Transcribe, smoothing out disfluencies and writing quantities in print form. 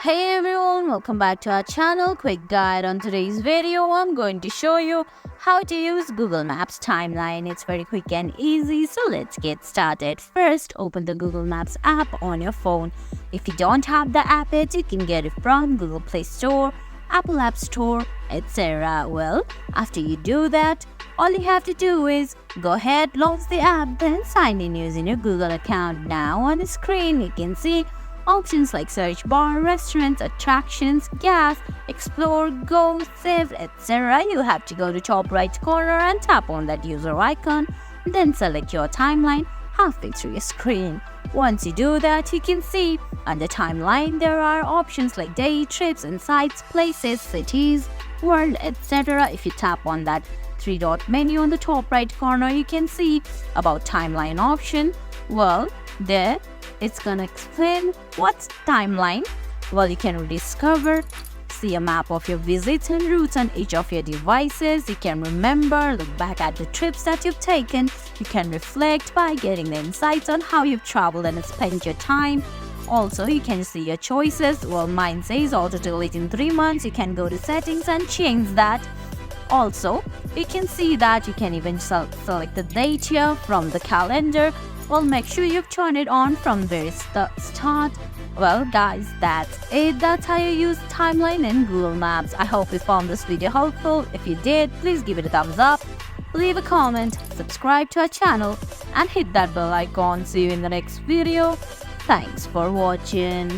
Hey everyone, welcome back to our channel. Quick guide. On today's video, I'm going to show you how to use Google Maps timeline. It's very quick and easy, so let's get started. First, open the Google Maps app on your phone. If you don't have the app yet, you can get it from Google Play Store, Apple App Store, etc. Well, after you do that, all you have to do is go ahead, launch the app, then sign in using your Google account. Now on the screen, you can see options like search bar, restaurants, attractions, gas, explore, go, save, etc. You have to go to top right corner and tap on that user icon, then select your timeline halfway through your screen. Once you do that, you can see under timeline there are options like day, trips, insights, places, cities, world, etc. If you tap on that three-dot menu on the top right corner, you can see about timeline option. Well, there it's gonna explain what's timeline. Well, you can rediscover, see a map of your visits and routes on each of your devices. You can remember, look back at the trips that you've taken. You can reflect by getting the insights on how you've traveled and spent your time. Also, you can see your choices. Well, mine says auto delete in 3 months. You can go to settings and change that. Also, you can see that you can even select the date here from the calendar. Well, make sure you've turned it on from very start. Well guys, that's it. That's how you use timeline in Google Maps. I hope you found this video helpful. If you did, please give it a thumbs up, leave a comment, subscribe to our channel and hit that bell icon. See you in the next video. Thanks for watching.